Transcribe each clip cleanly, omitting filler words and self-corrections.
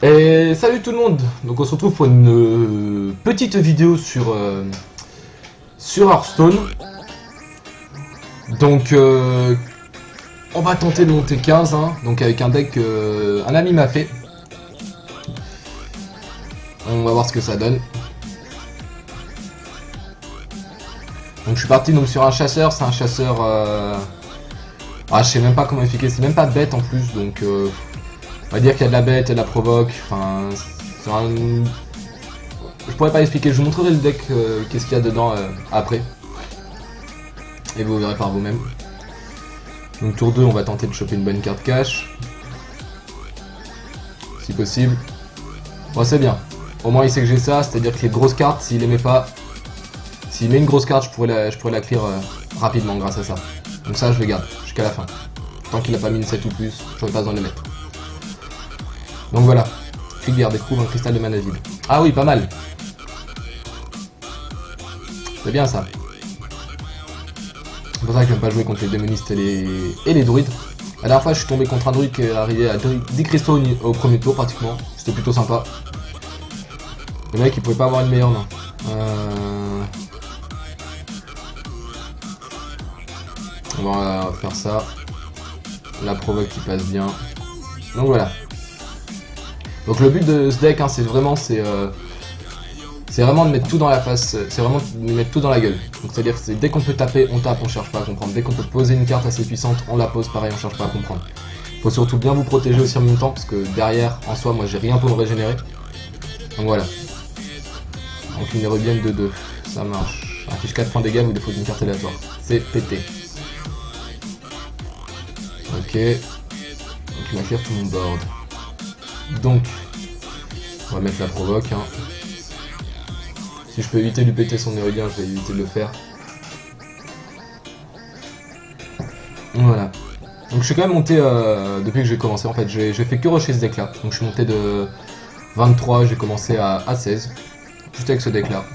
Et salut tout le monde. Donc on se retrouve pour une petite vidéo sur Hearthstone. Donc on va tenter de monter 15 hein, donc avec un deck un ami m'a fait. On va voir ce que ça donne. Donc je suis parti donc sur un chasseur, c'est un chasseur je sais même pas comment expliquer, c'est même pas bête en plus, donc on va dire qu'il y a de la bête, il y a de la provoque, enfin c'est un... Je pourrais pas expliquer, je vous montrerai le deck, qu'est-ce qu'il y a dedans après. Et vous verrez par vous-même. Donc tour 2, on va tenter de choper une bonne carte cash. Si possible. Bon c'est bien. Au moins il sait que j'ai ça, c'est-à-dire que les grosses cartes, s'il les met pas... S'il met une grosse carte, je pourrais la clear rapidement grâce à ça. Donc ça je le garde jusqu'à la fin. Tant qu'il a pas mis une 7 ou plus, j'aurais pas besoin de les mettre. Donc voilà. Figure découvre un cristal de mana vide. Ah oui, pas mal. C'est bien ça. C'est pour ça que j'aime pas jouer contre les démonistes et les druides. La dernière fois je suis tombé contre un druide qui est arrivé à 10 cristaux au premier tour pratiquement. C'était plutôt sympa. Le mec il pouvait pas avoir une meilleure main. On va faire ça. La provoque qui passe bien. Donc voilà. Donc le but de ce deck hein, c'est vraiment de mettre tout dans la face, c'est vraiment de mettre tout dans la gueule. Donc c'est à dire que dès qu'on peut taper, on tape, on cherche pas à comprendre. Dès qu'on peut poser une carte assez puissante, on la pose, pareil, on cherche pas à comprendre. Faut surtout bien vous protéger aussi en même temps, parce que derrière, en soi, moi j'ai rien pour me régénérer. Donc voilà. Donc une héroïne de 2, ça marche. Affiche 4 points de dégâts, vous défaut d'une carte aléatoire. C'est pété. Ok. Donc il va clear tout mon board. Donc, on va mettre la provoque. Hein. Si je peux éviter de lui péter son éolien, je vais éviter de le faire. Voilà. Donc je suis quand même monté, depuis que j'ai commencé, en fait, j'ai fait que rusher ce deck là. Donc je suis monté de 23, j'ai commencé à 16. Juste avec ce deck là.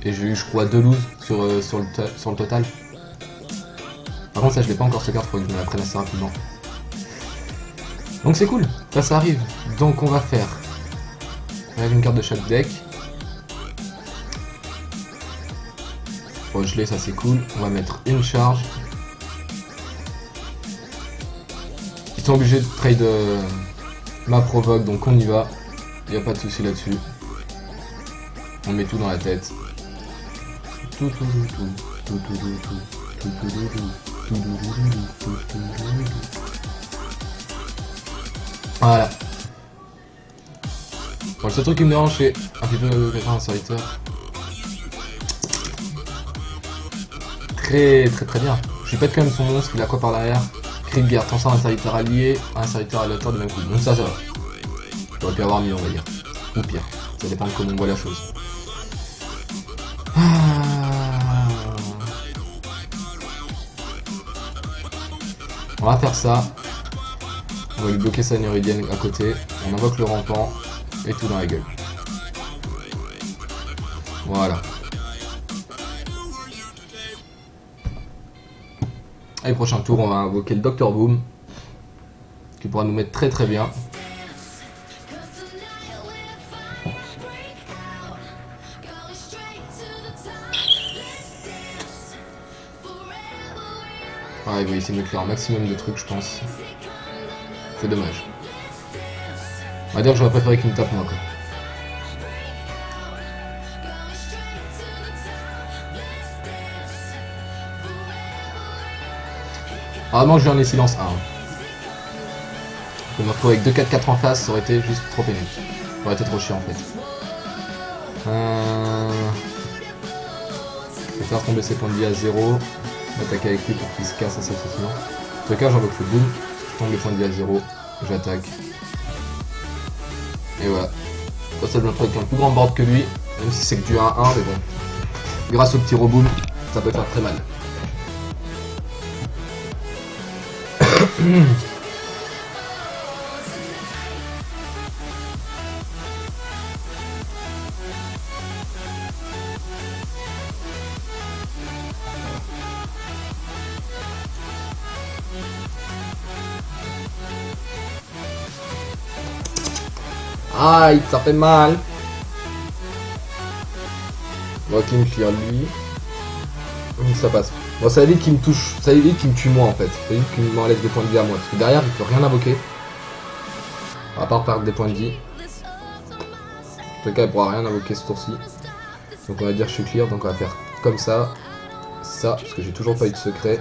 Et j'ai eu, je crois, 2 loses sur le total. Par contre, ça, je l'ai pas encore ce carte, faut que je me la prenne assez rapidement. Donc c'est cool, ça arrive. Donc on va faire une carte de chaque deck. Gelé, ça c'est cool. On va mettre une charge. Ils sont obligés de trade ma provoque, donc on y va. Il n'y a pas de souci là-dessus. On met tout dans la tête. Voilà. Bon, le seul truc qui me dérange, c'est un petit peu un serviteur. Très bien. Je pète quand même son monstre, il a quoi par l'arrière? Cri de guerre, transforme un serviteur allié à un serviteur aléatoire de même coup. Donc ça va. J'aurais pu avoir mieux, on va dire. Ou pire. Ça dépend de comment on voit la chose. On va faire ça. On va lui bloquer sa Néridienne à côté. On invoque le rampant. Et tout dans la gueule. Voilà. Et prochain tour, on va invoquer le Dr Boom, qui pourra nous mettre très bien. Il va essayer de me clear un maximum de trucs, je pense. C'est dommage. On va dire que j'aurais préféré qu'il me tape moi, quoi. Vraiment, je viens les silence 1. Je me retrouver avec 2-4-4 en face, ça aurait été juste trop pénible. Ça aurait été trop chiant en fait. Je vais faire tomber ses points de vie à 0. On va attaquer avec lui pour qu'il se casse assez facilement. En tout cas, j'invoque le boom. Je tombe les points de vie à 0. J'attaque. Et voilà. Ça me retrouve avec un plus grand board que lui. Même si c'est que du 1-1, mais bon. Grâce au petit reboom, ça peut faire très mal. Aïe, ça fait mal. Ok, il me clear lui. Ça passe. Bon, ça évite qu'il me touche, ça évite qu'il me tue moi en fait. Ça évite qu'il m'enlève des points de vie à moi. Parce que derrière, il peut rien invoquer. À part perdre des points de vie. En tout cas, il pourra rien invoquer ce tour-ci. Donc on va dire que je suis clear, donc on va faire comme ça. Ça, parce que j'ai toujours pas eu de secret.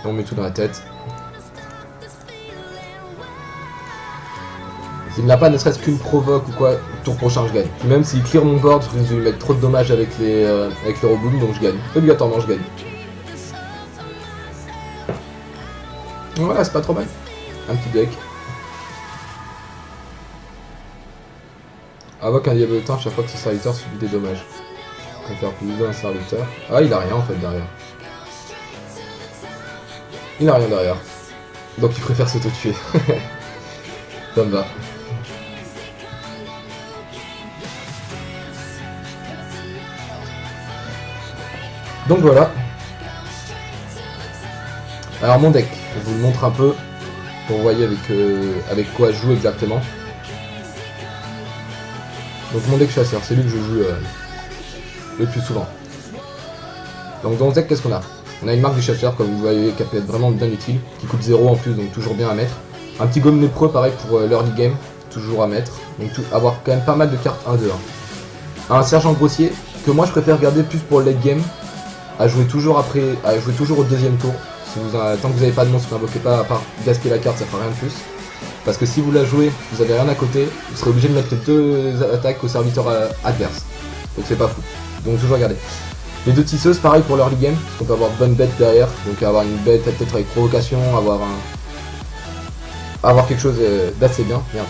Et on met tout dans la tête. S'il n'a pas ne serait-ce qu'une provoque ou quoi, le tour prochain je gagne. Même s'il clear mon board, je risque de lui mettre trop de dommages avec les roboom, donc je gagne. Obligatoirement je gagne. Voilà, c'est pas trop mal. Un petit deck. Invoque un diablotin chaque fois que ce serviteur subit des dommages. On va faire plus d'un serviteur. Ah, il a rien en fait derrière. Il a rien derrière. Donc il préfère s'auto-tuer. Ça me va. Donc voilà. Alors mon deck, je vous le montre un peu pour que vous voyez avec quoi je joue exactement. Donc mon deck chasseur, c'est lui que je joue le plus souvent. Donc dans ce deck, qu'est-ce qu'on a? On a une marque du chasseur, comme vous voyez, qui peut être vraiment bien utile, qui coûte 0 en plus, donc toujours bien à mettre. Un petit gomme lépreux, pareil pour l'early game, toujours à mettre. Donc avoir quand même pas mal de cartes 1-2-1. Un sergent grossier, que moi je préfère garder plus pour le late game, à jouer toujours au deuxième tour. Si tant que vous n'avez pas de monstre, n'invoquez pas, à part gaspiller la carte, ça fera rien de plus. Parce que si vous la jouez, vous avez rien à côté, vous serez obligé de mettre les deux attaques au serviteur adverse. Donc c'est pas fou. Donc toujours garder. Les deux tisseuses, pareil pour l'early game, parce qu'on peut avoir de bonnes bêtes derrière. Donc avoir une bête peut-être avec provocation, avoir quelque chose d'assez bien. Merde.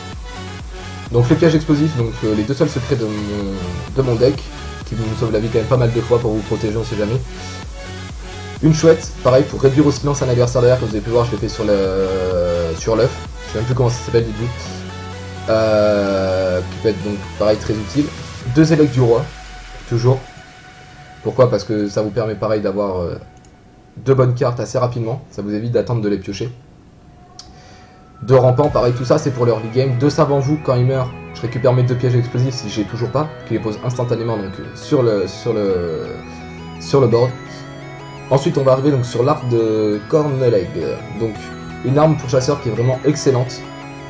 Donc les pièges explosifs, donc les deux seuls secrets de mon deck, qui vous sauvent la vie quand même pas mal de fois pour vous protéger, on sait jamais. Une chouette, pareil pour réduire au silence un adversaire derrière, comme vous avez pu voir, je l'ai fait sur l'œuf. Je sais même plus comment ça s'appelle du tout. Qui peut être donc pareil très utile. Deux élects du roi, toujours. Pourquoi? Parce que ça vous permet pareil d'avoir deux bonnes cartes assez rapidement. Ça vous évite d'attendre de les piocher. Deux rampants, pareil, tout ça c'est pour l'early game. Deux savants vous, quand il meurt, je récupère mes deux pièges explosifs si j'ai toujours pas, qui les pose instantanément donc sur le board. Ensuite on va arriver donc sur l'arc de Corneleg. Donc une arme pour chasseur qui est vraiment excellente,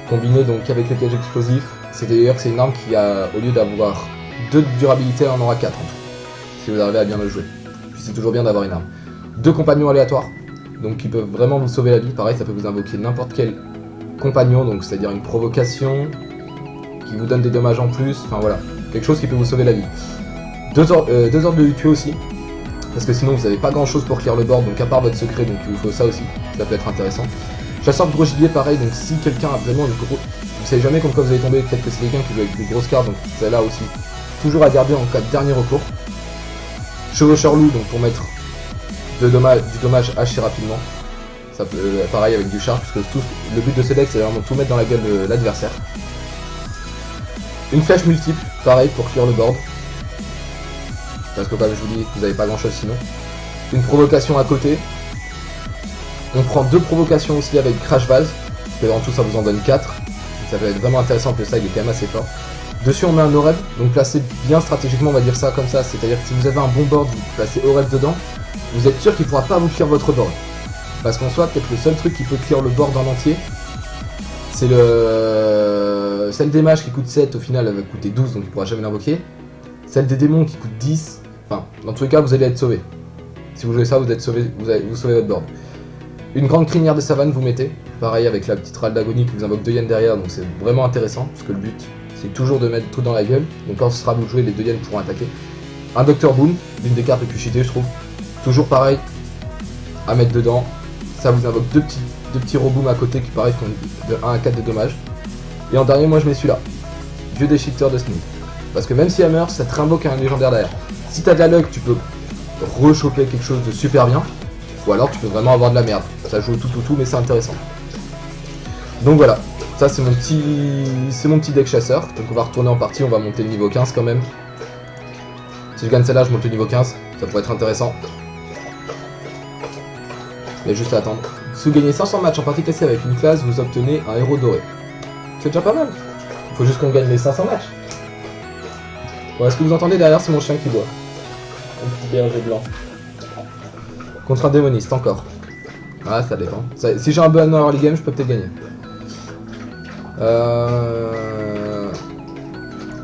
combinée donc avec les pièges explosifs. C'est d'ailleurs c'est une arme qui a, au lieu d'avoir 2 de durabilité, en aura 4 en tout, si vous arrivez à bien le jouer. Puis c'est toujours bien d'avoir une arme. Deux compagnons aléatoires, donc qui peuvent vraiment vous sauver la vie. Pareil, ça peut vous invoquer n'importe quel compagnon, donc c'est-à-dire une provocation qui vous donne des dommages en plus. Enfin voilà, quelque chose qui peut vous sauver la vie. Deux ordres de tuer aussi, parce que sinon vous n'avez pas grand chose pour clear le board, donc à part votre secret, donc il vous faut ça aussi, ça peut être intéressant. Chasseur de gros gibier, pareil, donc si quelqu'un a vraiment une grosse... Vous savez jamais contre quoi vous allez tomber, peut-être que c'est quelqu'un qui joue avec des grosses cartes, donc celle-là aussi, toujours à garder en cas de dernier recours. Chevaucheur loup, donc pour mettre du dommage assez rapidement. Ça peut, pareil avec du char, puisque le but de ce deck c'est vraiment tout mettre dans la gueule de l'adversaire. Une flèche multiple, pareil pour clear le board. Parce que comme je vous dis, vous n'avez pas grand chose sinon. Une provocation à côté. On prend deux provocations aussi avec Crash Vase, parce que en tout ça vous en donne 4. Donc ça peut être vraiment intéressant, que ça il est quand même assez fort. Dessus on met un Oreb, donc placé bien stratégiquement, on va dire ça comme ça, c'est-à-dire que si vous avez un bon board, vous placez Oreb dedans, vous êtes sûr qu'il ne pourra pas vous clear votre board. Parce qu'en soit, peut-être le seul truc qui peut clear le board en entier, c'est celle des mages qui coûte 7, au final elle va coûter 12, donc il ne pourra jamais l'invoquer. Celle des démons qui coûte 10, enfin, dans tous les cas vous allez être sauvé. Si vous jouez ça, vous êtes sauvé, vous sauvez votre board. Une grande crinière de savane vous mettez, pareil avec la petite râle d'agonie qui vous invoque 2 yens derrière, donc c'est vraiment intéressant, parce que le but c'est toujours de mettre tout dans la gueule, donc quand ce sera vous jouer, les 2 yens pourront attaquer. Un Docteur Boom, l'une des cartes les plus cheatées je trouve, toujours pareil, à mettre dedans, ça vous invoque deux petits roboom à côté qui pareil font de 1 à 4 de dommages. Et en dernier moi je mets celui-là, Dieu des shifters de Sneak, parce que même si elle meurt, ça te réinvoque un légendaire derrière. Si t'as de la luck, tu peux rechoper quelque chose de super bien, ou alors tu peux vraiment avoir de la merde. Ça joue tout, mais c'est intéressant. Donc voilà, ça c'est mon petit deck chasseur. Donc on va retourner en partie, on va monter le niveau 15 quand même. Si je gagne celle-là, je monte le niveau 15, ça pourrait être intéressant. Il y a juste à attendre. Si vous gagnez 500 matchs en partie classée avec une classe, vous obtenez un héros doré. C'est déjà pas mal. Faut juste qu'on gagne les 500 matchs. Bon, est-ce que vous entendez derrière, c'est mon chien qui boit. Un petit berger blanc. Contre un démoniste, encore. Ah, ça dépend. Si j'ai un bon early game, je peux peut-être gagner.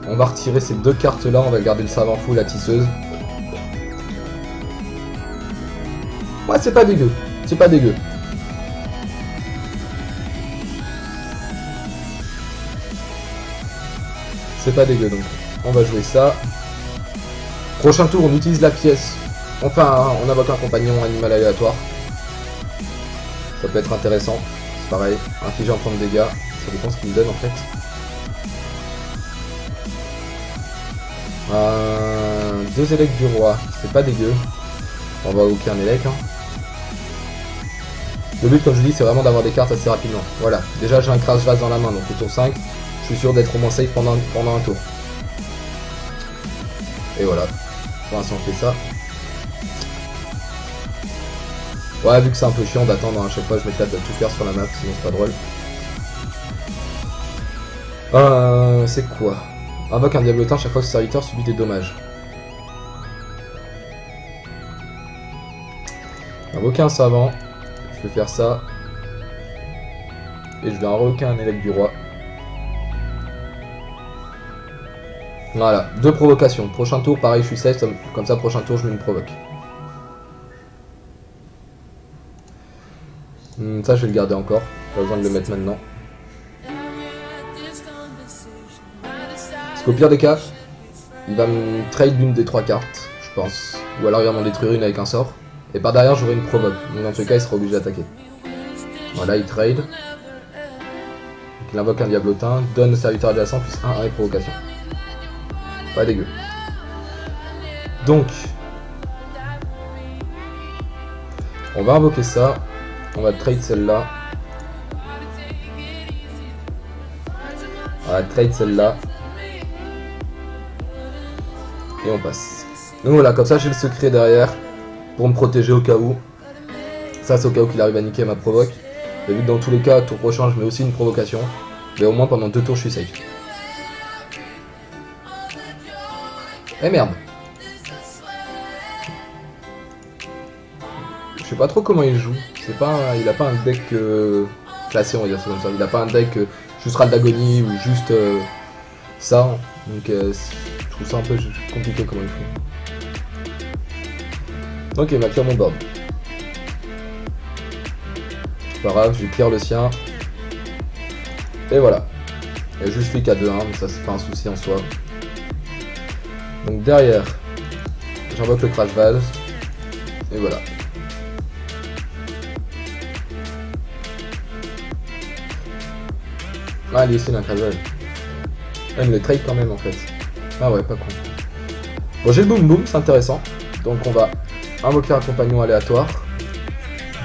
On va retirer ces deux cartes là, on va garder le savant fou, la tisseuse. Ouais, c'est pas dégueu. C'est pas dégueu. C'est pas dégueu donc. On va jouer ça. Prochain tour, on utilise la pièce. Enfin, on invoque un compagnon animal aléatoire. Ça peut être intéressant. C'est pareil. Infliger un point de dégâts. Ça dépend ce qu'il me donne en fait. Deux élecs du roi. C'est pas dégueu. On va invoquer un élec. Hein. Le but, comme je dis, c'est vraiment d'avoir des cartes assez rapidement. Voilà. Déjà, j'ai un crash vase dans la main. Donc au tour 5, je suis sûr d'être au moins safe pendant un tour. Et voilà. Pour l'instant, on fait ça. Ouais, vu que c'est un peu chiant d'attendre à chaque fois, je m'éclate de tout faire sur la map, sinon c'est pas drôle. C'est quoi? Invoque un diablotin chaque fois que ce serviteur subit des dommages. Invoquer un savant. Je vais faire ça. Et je vais invoquer un évêque du roi. Voilà, deux provocations. Prochain tour, pareil, je suis safe, comme ça, prochain tour, je mets une provoque. Ça, je vais le garder encore. Pas besoin de le mettre maintenant. Parce qu'au pire des cas, il va me trade l'une des trois cartes, je pense. Ou alors il va m'en détruire une avec un sort. Et par derrière, j'aurai une provoque. Donc dans tous les cas, il sera obligé d'attaquer. Voilà, il trade. Donc, il invoque un diablotin, donne au serviteur adjacent plus 1 et provocation. Pas dégueu. Donc, on va invoquer ça. On va trade celle-là. On va trade celle-là. Et on passe. Donc voilà, comme ça j'ai le secret derrière. Pour me protéger au cas où. Ça c'est au cas où qu'il arrive à niquer ma provoque. Et vu que dans tous les cas, tour prochain je mets aussi une provocation. Mais au moins pendant 2 tours je suis safe. Eh merde. Je sais pas trop comment il joue. C'est pas, il a pas un deck classé, on va dire ça comme ça. Il a pas un deck juste Râle d'agonie ou juste ça. Donc je trouve ça un peu compliqué comment il fait. Ok, il m'a clear mon board. C'est pas grave, je vais clear le sien. Et voilà. Il y a juste lui qui a 2-1, mais ça c'est pas un souci en soi. Donc derrière, j'invoque le crash vase. Et voilà. Ah, lui aussi il a un crash vase. Ah, il me le trade quand même en fait. Ah ouais, pas con. Bon, j'ai le boom boom, c'est intéressant. Donc on va invoquer un compagnon aléatoire.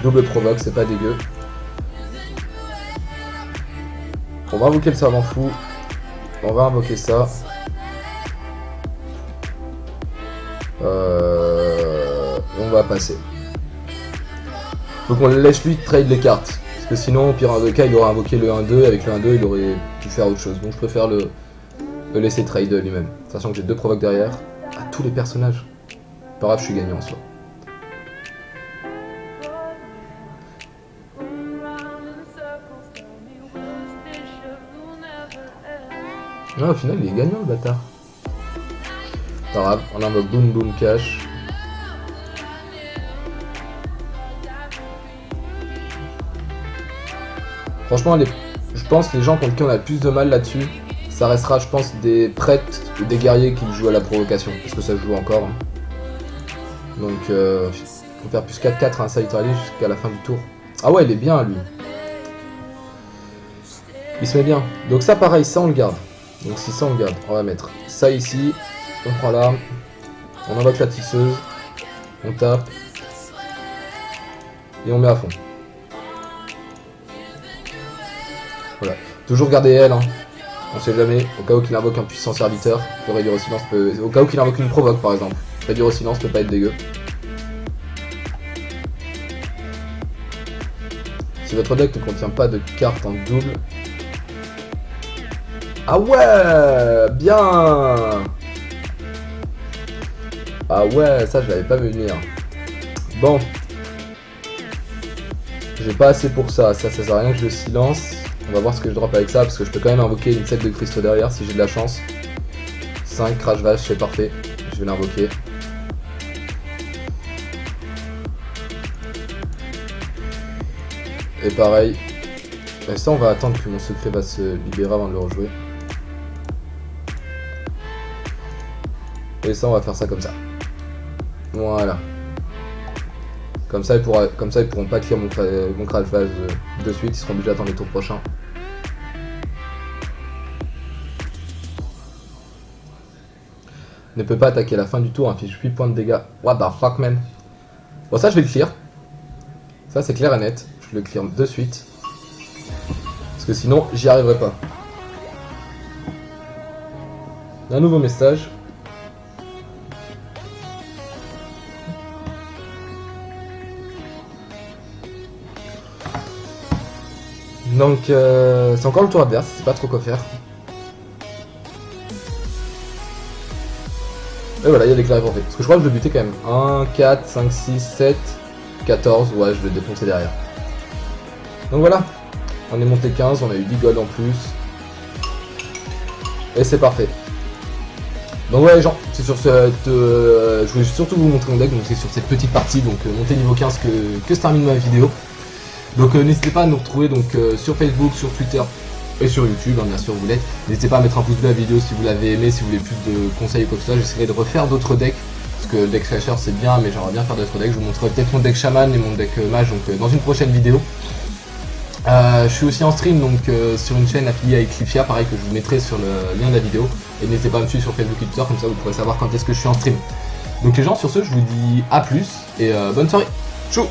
Double provoque, c'est pas dégueu. On va invoquer le servant fou. On va invoquer ça. On va passer. Faut qu'on laisse lui trade les cartes. Parce que sinon, au pire des cas, il aurait invoqué le 1-2. Avec le 1-2, il aurait pu faire autre chose. Donc je préfère le laisser trade lui-même. Sachant que j'ai 2 provoques derrière. À tous les personnages. Pas grave, je suis gagnant en soi. Ah, au final, il est gagnant le bâtard. Pas grave, on invoque boom boom cash. Franchement, je pense que les gens contre qui on a le plus de mal là-dessus, ça restera, je pense, des prêtres ou des guerriers qui jouent à la provocation. Parce que ça joue encore. Hein. Donc, faut faire plus 4-4 un Salutaire jusqu'à la fin du tour. Ah ouais, il est bien, lui. Il se met bien. Donc ça, pareil, ça, on le garde. Donc si ça, on le garde. On va mettre ça ici. On prend l'arme. On invoque la tisseuse. On tape. Et on met à fond. Voilà. Toujours garder elle, hein. On sait jamais. Au cas où qu'il invoque un puissant serviteur, le réduire au silence peut... Au cas où qu'il invoque une provoque, par exemple. Réduire au silence peut pas être dégueu. Si votre deck ne contient pas de cartes en double, Ah ouais, bien. Ah ouais, ça je l'avais pas vu venir. Bon. J'ai pas assez pour ça, ça sert à rien que je silence. On va voir ce que je drop avec ça, parce que je peux quand même invoquer une set de cristaux derrière si j'ai de la chance. 5 crash vache, c'est parfait. Je vais l'invoquer. Et pareil. Et ça on va attendre que mon secret va se libérer avant de le rejouer. Et ça on va faire ça comme ça. Voilà. Comme ça ils pourront pas clear mon crash vase de suite, ils seront obligés d'attendre les tours prochains. Ne peut pas attaquer à la fin du tour, inflige 8 points de dégâts. What the fuck man. Bon ça je vais le clear. Ça c'est clair et net. Je le clear de suite. Parce que sinon j'y arriverai pas. Un nouveau message. Donc c'est encore le tour adverse, c'est pas trop quoi faire. Et voilà, il y a l'éclair porté. Parce que je crois que je vais buter quand même. 1, 4, 5, 6, 7, 14. Ouais, je vais le défoncer derrière. Donc voilà. On est monté 15, on a eu 10 gold en plus. Et c'est parfait. Donc ouais les gens, c'est sur cette... je voulais surtout vous montrer mon deck, donc c'est sur cette petite partie, donc monter niveau 15 que se termine ma vidéo. Donc n'hésitez pas à nous retrouver donc, sur Facebook, sur Twitter et sur YouTube, hein, bien sûr vous l'êtes. N'hésitez pas à mettre un pouce bleu à la vidéo si vous l'avez aimé, si vous voulez plus de conseils ou quoi que ce soit. J'essaierai de refaire d'autres decks, parce que le deck Slasher c'est bien, mais j'aimerais bien faire d'autres decks. Je vous montrerai peut-être mon deck Shaman et mon deck Mage donc, dans une prochaine vidéo. Je suis aussi en stream donc sur une chaîne affiliée avec Cliffia, pareil que je vous mettrai sur le lien de la vidéo. Et n'hésitez pas à me suivre sur Facebook et Twitter, comme ça vous pourrez savoir quand est-ce que je suis en stream. Donc les gens, sur ce, je vous dis à plus et bonne soirée. Ciao.